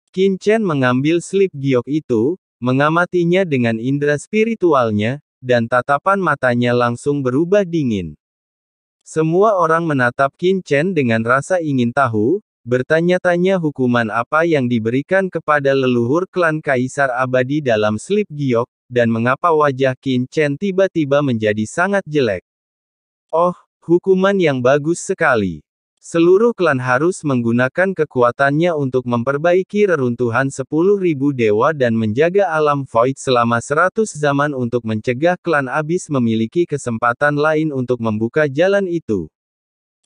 Qin Chen mengambil slip giok itu, mengamatinya dengan indera spiritualnya, dan tatapan matanya langsung berubah dingin. Semua orang menatap Qin Chen dengan rasa ingin tahu, bertanya-tanya hukuman apa yang diberikan kepada leluhur klan Kaisar Abadi dalam slip giok, dan mengapa wajah Qin Chen tiba-tiba menjadi sangat jelek. Oh, hukuman yang bagus sekali. Seluruh klan harus menggunakan kekuatannya untuk memperbaiki reruntuhan 10.000 dewa dan menjaga alam void selama 100 zaman untuk mencegah klan Abyss memiliki kesempatan lain untuk membuka jalan itu.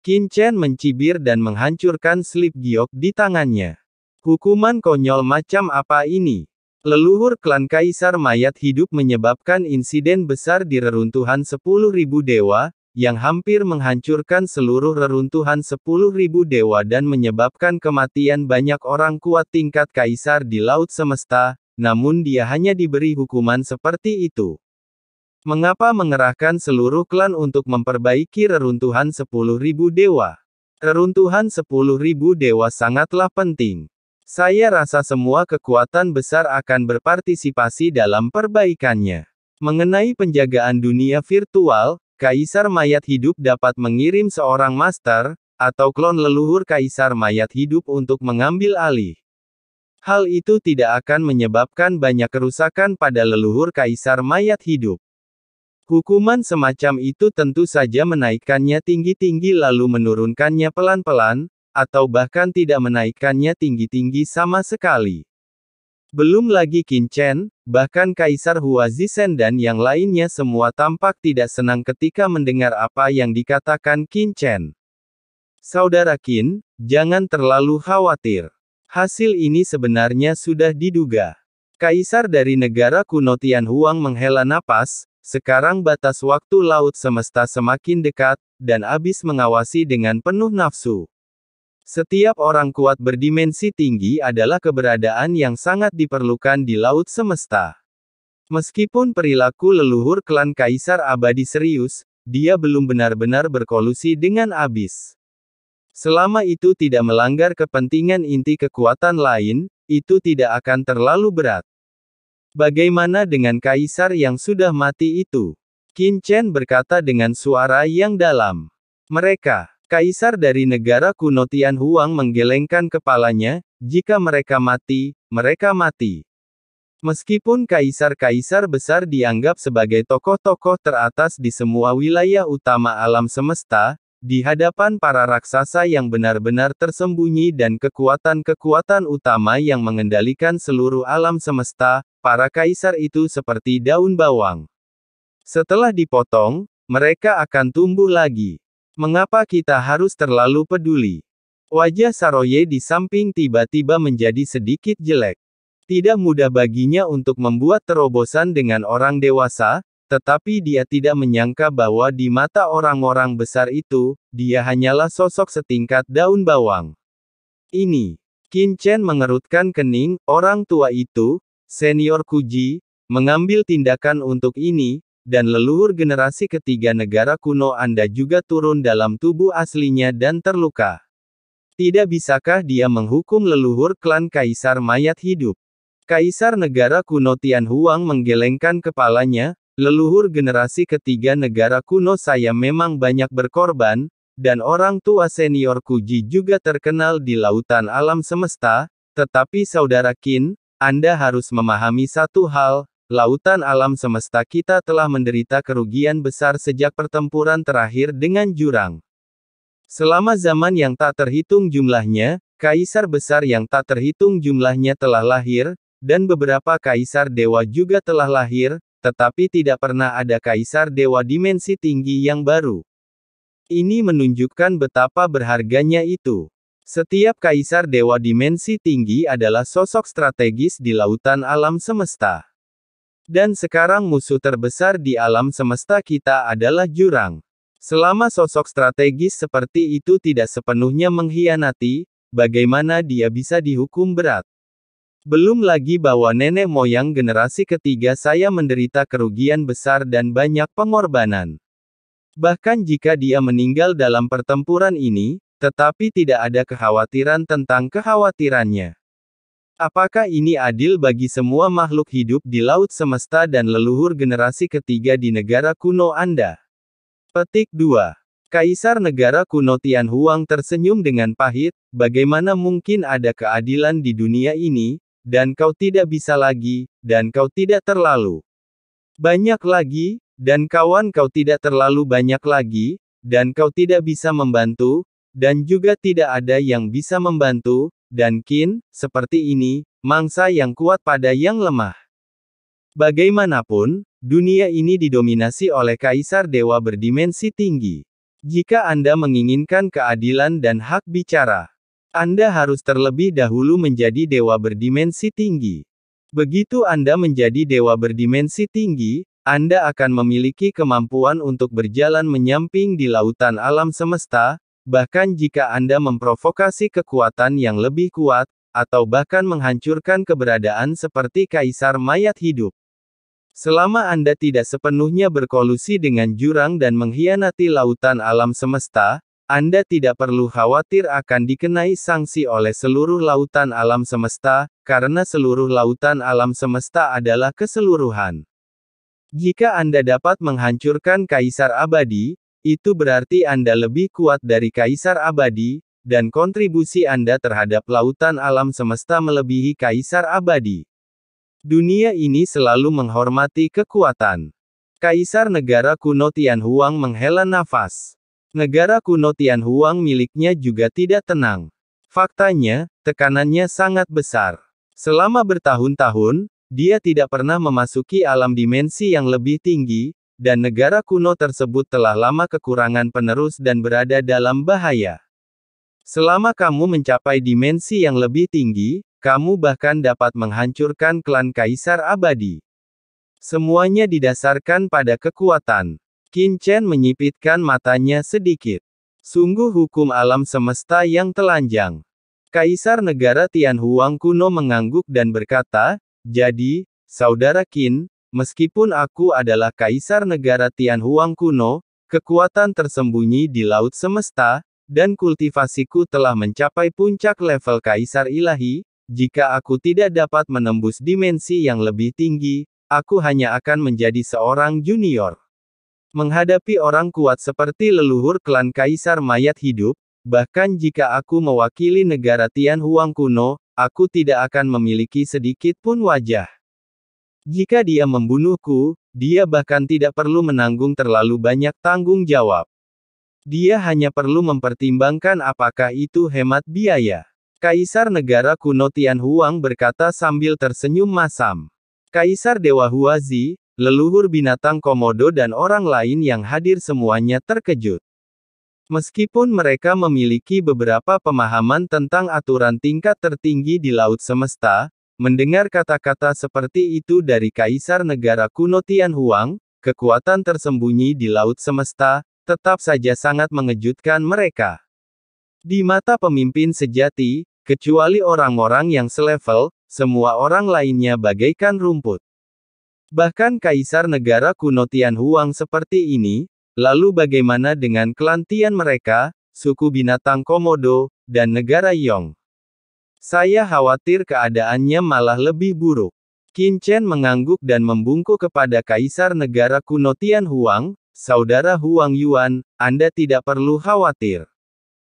Qin Chen mencibir dan menghancurkan slip giok di tangannya. Hukuman konyol macam apa ini? Leluhur klan Kaisar Mayat Hidup menyebabkan insiden besar di reruntuhan 10.000 dewa, yang hampir menghancurkan seluruh reruntuhan 10.000 dewa dan menyebabkan kematian banyak orang kuat tingkat kaisar di Laut Semesta, namun dia hanya diberi hukuman seperti itu. Mengapa mengerahkan seluruh klan untuk memperbaiki reruntuhan 10.000 dewa? Reruntuhan 10.000 dewa sangatlah penting. Saya rasa semua kekuatan besar akan berpartisipasi dalam perbaikannya. Mengenai penjagaan dunia virtual, Kaisar Mayat Hidup dapat mengirim seorang master, atau klon leluhur Kaisar Mayat Hidup untuk mengambil alih. Hal itu tidak akan menyebabkan banyak kerusakan pada leluhur Kaisar Mayat Hidup. Hukuman semacam itu tentu saja menaikkannya tinggi-tinggi lalu menurunkannya pelan-pelan, atau bahkan tidak menaikkannya tinggi-tinggi sama sekali. Belum lagi Qin Chen, bahkan Kaisar Huazisen dan yang lainnya semua tampak tidak senang ketika mendengar apa yang dikatakan Qin Chen. Saudara Qin, jangan terlalu khawatir. Hasil ini sebenarnya sudah diduga. Kaisar dari negara kuno Tianhuang menghela napas, sekarang batas waktu Laut Semesta semakin dekat, dan Abyss mengawasi dengan penuh nafsu. Setiap orang kuat berdimensi tinggi adalah keberadaan yang sangat diperlukan di Laut Semesta. Meskipun perilaku leluhur klan Kaisar Abadi serius, dia belum benar-benar berkolusi dengan Abyss. Selama itu tidak melanggar kepentingan inti kekuatan lain, itu tidak akan terlalu berat. Bagaimana dengan Kaisar yang sudah mati itu? Qin Chen berkata dengan suara yang dalam. Mereka, Kaisar dari negara kuno Tianhuang menggelengkan kepalanya, jika mereka mati, mereka mati. Meskipun kaisar-kaisar besar dianggap sebagai tokoh-tokoh teratas di semua wilayah utama alam semesta, di hadapan para raksasa yang benar-benar tersembunyi dan kekuatan-kekuatan utama yang mengendalikan seluruh alam semesta, para kaisar itu seperti daun bawang. Setelah dipotong, mereka akan tumbuh lagi. Mengapa kita harus terlalu peduli? Wajah Saroye di samping tiba-tiba menjadi sedikit jelek. Tidak mudah baginya untuk membuat terobosan dengan orang dewasa, tetapi dia tidak menyangka bahwa di mata orang-orang besar itu, dia hanyalah sosok setingkat daun bawang. Ini. Qin Chen mengerutkan kening, orang tua itu, senior Kuji, mengambil tindakan untuk ini, dan leluhur generasi ketiga negara kuno Anda juga turun dalam tubuh aslinya dan terluka. Tidak bisakah dia menghukum leluhur klan Kaisar Mayat Hidup? Kaisar negara kuno Tianhuang menggelengkan kepalanya, leluhur generasi ketiga negara kuno saya memang banyak berkorban, dan orang tua senior Kuji juga terkenal di lautan alam semesta, tetapi saudara Qin, Anda harus memahami satu hal, lautan alam semesta kita telah menderita kerugian besar sejak pertempuran terakhir dengan jurang. Selama zaman yang tak terhitung jumlahnya, kaisar besar yang tak terhitung jumlahnya telah lahir, dan beberapa kaisar dewa juga telah lahir, tetapi tidak pernah ada kaisar dewa dimensi tinggi yang baru. Ini menunjukkan betapa berharganya itu. Setiap kaisar dewa dimensi tinggi adalah sosok strategis di lautan alam semesta. Dan sekarang musuh terbesar di alam semesta kita adalah jurang. Selama sosok strategis seperti itu tidak sepenuhnya mengkhianati, bagaimana dia bisa dihukum berat? Belum lagi bahwa nenek moyang generasi ketiga saya menderita kerugian besar dan banyak pengorbanan. Bahkan jika dia meninggal dalam pertempuran ini, tetapi tidak ada kekhawatiran tentang kekhawatirannya. Apakah ini adil bagi semua makhluk hidup di laut semesta dan leluhur generasi ketiga di negara kuno Anda? Petik 2. Kaisar negara kuno Tianhuang tersenyum dengan pahit, bagaimana mungkin ada keadilan di dunia ini, dan kau tidak bisa lagi, dan kau tidak terlalu banyak lagi, dan kawan kau tidak terlalu banyak lagi, dan kau tidak bisa membantu, dan juga tidak ada yang bisa membantu, dan Qin, seperti ini, mangsa yang kuat pada yang lemah. Bagaimanapun, dunia ini didominasi oleh kaisar dewa berdimensi tinggi. Jika Anda menginginkan keadilan dan hak bicara, Anda harus terlebih dahulu menjadi dewa berdimensi tinggi. Begitu Anda menjadi dewa berdimensi tinggi, Anda akan memiliki kemampuan untuk berjalan menyamping di lautan alam semesta, bahkan jika Anda memprovokasi kekuatan yang lebih kuat, atau bahkan menghancurkan keberadaan seperti kaisar mayat hidup. Selama Anda tidak sepenuhnya berkolusi dengan jurang dan mengkhianati lautan alam semesta, Anda tidak perlu khawatir akan dikenai sanksi oleh seluruh lautan alam semesta, karena seluruh lautan alam semesta adalah keseluruhan. Jika Anda dapat menghancurkan kaisar abadi, itu berarti Anda lebih kuat dari kaisar abadi, dan kontribusi Anda terhadap lautan alam semesta melebihi kaisar abadi. Dunia ini selalu menghormati kekuatan. Kaisar negara kuno Tianhuang menghela nafas. Negara kuno Tianhuang miliknya juga tidak tenang. Faktanya, tekanannya sangat besar. Selama bertahun-tahun, dia tidak pernah memasuki alam dimensi yang lebih tinggi, dan negara kuno tersebut telah lama kekurangan penerus dan berada dalam bahaya. Selama kamu mencapai dimensi yang lebih tinggi, kamu bahkan dapat menghancurkan klan kaisar abadi. Semuanya didasarkan pada kekuatan. Qin Chen menyipitkan matanya sedikit. Sungguh hukum alam semesta yang telanjang. Kaisar negara Tianhuang kuno mengangguk dan berkata, jadi, saudara Qin, meskipun aku adalah kaisar negara Tianhuang kuno, kekuatan tersembunyi di laut semesta, dan kultivasiku telah mencapai puncak level kaisar ilahi, jika aku tidak dapat menembus dimensi yang lebih tinggi, aku hanya akan menjadi seorang junior. Menghadapi orang kuat seperti leluhur klan kaisar mayat hidup, bahkan jika aku mewakili negara Tianhuang kuno, aku tidak akan memiliki sedikit pun wajah. Jika dia membunuhku, dia bahkan tidak perlu menanggung terlalu banyak tanggung jawab. Dia hanya perlu mempertimbangkan apakah itu hemat biaya. Kaisar negara kuno Tianhuang berkata sambil tersenyum masam. Kaisar Dewa Huazi, leluhur binatang komodo dan orang lain yang hadir semuanya terkejut. Meskipun mereka memiliki beberapa pemahaman tentang aturan tingkat tertinggi di laut semesta, mendengar kata-kata seperti itu dari kaisar negara kuno Tianhuang, kekuatan tersembunyi di laut semesta, tetap saja sangat mengejutkan mereka. Di mata pemimpin sejati, kecuali orang-orang yang selevel, semua orang lainnya bagaikan rumput. Bahkan kaisar negara kuno Tianhuang seperti ini, lalu bagaimana dengan klan Tian mereka, suku binatang Komodo, dan negara Yong? Saya khawatir keadaannya malah lebih buruk. Qin Chen mengangguk dan membungkuk kepada kaisar negara kuno Tianhuang, saudara Huang Yuan, Anda tidak perlu khawatir.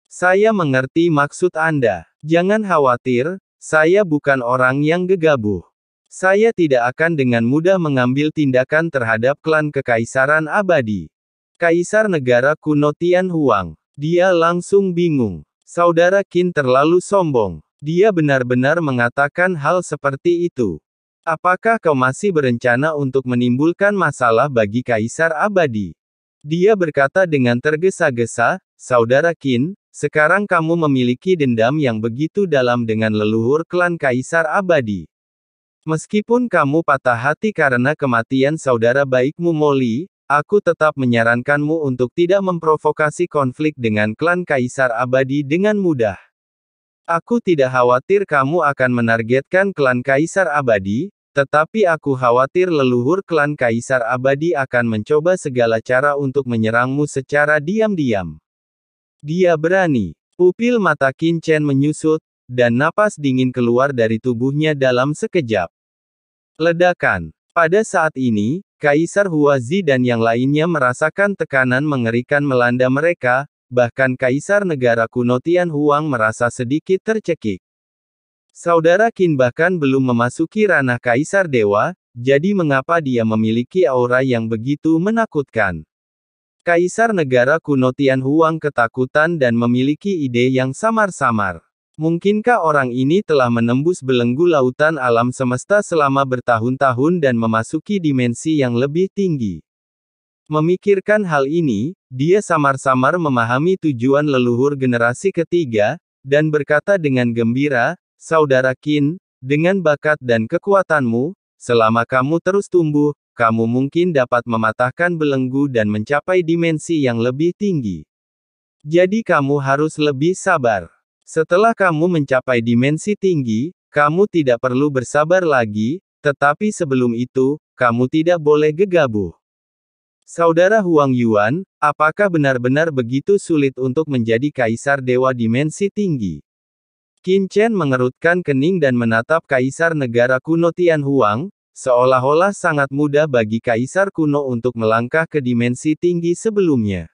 Saya mengerti maksud Anda. Jangan khawatir, saya bukan orang yang gegabah. Saya tidak akan dengan mudah mengambil tindakan terhadap klan kekaisaran abadi. Kaisar negara kuno Tianhuang. Dia langsung bingung. Saudara Qin terlalu sombong. Dia benar-benar mengatakan hal seperti itu. Apakah kau masih berencana untuk menimbulkan masalah bagi kaisar abadi? Dia berkata dengan tergesa-gesa, saudara Qin, sekarang kamu memiliki dendam yang begitu dalam dengan leluhur klan kaisar abadi. Meskipun kamu patah hati karena kematian saudara baikmu Moli, aku tetap menyarankanmu untuk tidak memprovokasi konflik dengan klan kaisar abadi dengan mudah. Aku tidak khawatir kamu akan menargetkan klan kaisar abadi, tetapi aku khawatir leluhur klan kaisar abadi akan mencoba segala cara untuk menyerangmu secara diam-diam. Dia berani. Pupil mata Qin Chen menyusut, dan napas dingin keluar dari tubuhnya dalam sekejap. Ledakan. Pada saat ini, Kaisar Huazi dan yang lainnya merasakan tekanan mengerikan melanda mereka, bahkan Kaisar Negara Kuno Tian Huang merasa sedikit tercekik. Saudara Qin bahkan belum memasuki ranah Kaisar Dewa, jadi mengapa dia memiliki aura yang begitu menakutkan? Kaisar Negara Kuno Tian Huang ketakutan dan memiliki ide yang samar-samar. Mungkinkah orang ini telah menembus belenggu lautan alam semesta selama bertahun-tahun dan memasuki dimensi yang lebih tinggi? Memikirkan hal ini, dia samar-samar memahami tujuan leluhur generasi ketiga, dan berkata dengan gembira, "Saudara Qin, dengan bakat dan kekuatanmu, selama kamu terus tumbuh, kamu mungkin dapat mematahkan belenggu dan mencapai dimensi yang lebih tinggi. Jadi kamu harus lebih sabar. Setelah kamu mencapai dimensi tinggi, kamu tidak perlu bersabar lagi, tetapi sebelum itu, kamu tidak boleh gegabah." Saudara Huang Yuan, apakah benar-benar begitu sulit untuk menjadi Kaisar Dewa Dimensi Tinggi? Qin Chen mengerutkan kening dan menatap Kaisar Negara Kuno Tian Huang, seolah-olah sangat mudah bagi Kaisar kuno untuk melangkah ke dimensi tinggi sebelumnya.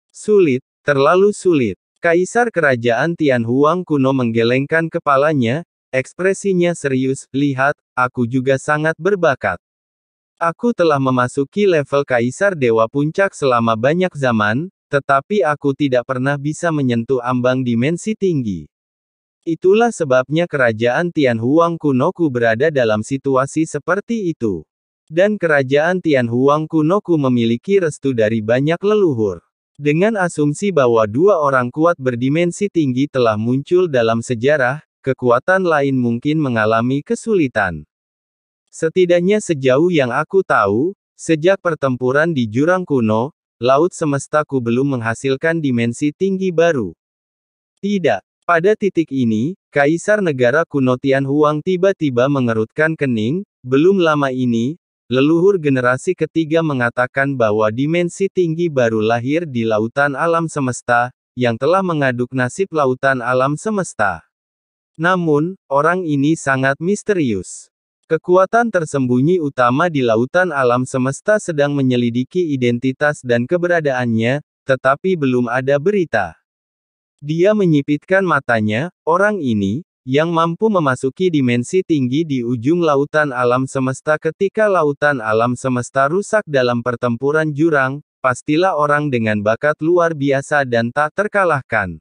Sulit, terlalu sulit. Kaisar Kerajaan Tian Huang kuno menggelengkan kepalanya, ekspresinya serius. "Lihat, aku juga sangat berbakat. Aku telah memasuki level Kaisar Dewa Puncak selama banyak zaman, tetapi aku tidak pernah bisa menyentuh ambang dimensi tinggi. Itulah sebabnya Kerajaan Tian Huang kunoku berada dalam situasi seperti itu. Dan Kerajaan Tian Huang kunoku memiliki restu dari banyak leluhur. Dengan asumsi bahwa dua orang kuat berdimensi tinggi telah muncul dalam sejarah, kekuatan lain mungkin mengalami kesulitan. Setidaknya sejauh yang aku tahu, sejak pertempuran di Jurang Kuno, Laut Semestaku belum menghasilkan dimensi tinggi baru." Tidak. Pada titik ini, Kaisar Negara Kuno Tian Huang tiba-tiba mengerutkan kening. Belum lama ini, leluhur generasi ketiga mengatakan bahwa dimensi tinggi baru lahir di lautan alam semesta, yang telah mengaduk nasib lautan alam semesta. Namun, orang ini sangat misterius. Kekuatan tersembunyi utama di lautan alam semesta sedang menyelidiki identitas dan keberadaannya, tetapi belum ada berita. Dia menyipitkan matanya, orang ini, yang mampu memasuki dimensi tinggi di ujung lautan alam semesta ketika lautan alam semesta rusak dalam pertempuran jurang, pastilah orang dengan bakat luar biasa dan tak terkalahkan.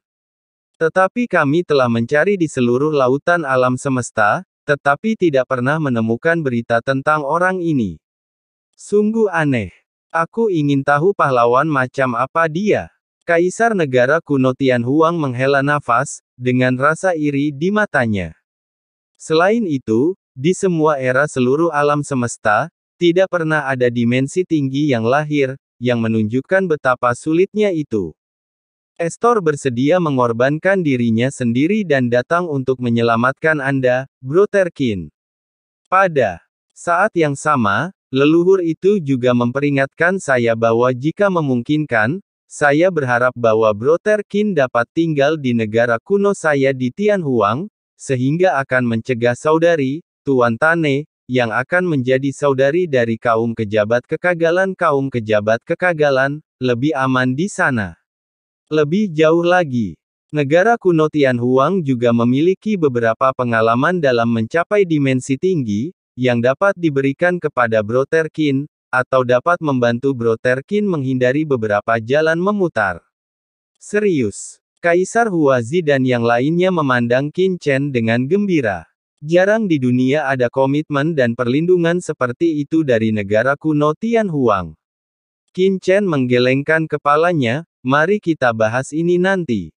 Tetapi kami telah mencari di seluruh lautan alam semesta, tetapi tidak pernah menemukan berita tentang orang ini. Sungguh aneh. Aku ingin tahu pahlawan macam apa dia. Kaisar Negara Kuno Tian Huang menghela nafas, dengan rasa iri di matanya. Selain itu, di semua era seluruh alam semesta, tidak pernah ada dimensi tinggi yang lahir, yang menunjukkan betapa sulitnya itu. Estor bersedia mengorbankan dirinya sendiri dan datang untuk menyelamatkan Anda, Brother Qin. Pada saat yang sama, leluhur itu juga memperingatkan saya bahwa jika memungkinkan, saya berharap bahwa Brother Qin dapat tinggal di negara kuno saya di Tianhuang, sehingga akan mencegah saudari, Tuan Tane, yang akan menjadi saudari dari kaum kejabat kekagalan, lebih aman di sana. Lebih jauh lagi, negara kuno Tianhuang juga memiliki beberapa pengalaman dalam mencapai dimensi tinggi, yang dapat diberikan kepada Brother Qin, atau dapat membantu Brother Qin menghindari beberapa jalan memutar. Serius. Kaisar Huazi dan yang lainnya memandang Qin Chen dengan gembira. Jarang di dunia ada komitmen dan perlindungan seperti itu dari negara kuno Tianhuang. Qin Chen menggelengkan kepalanya, "Mari kita bahas ini nanti.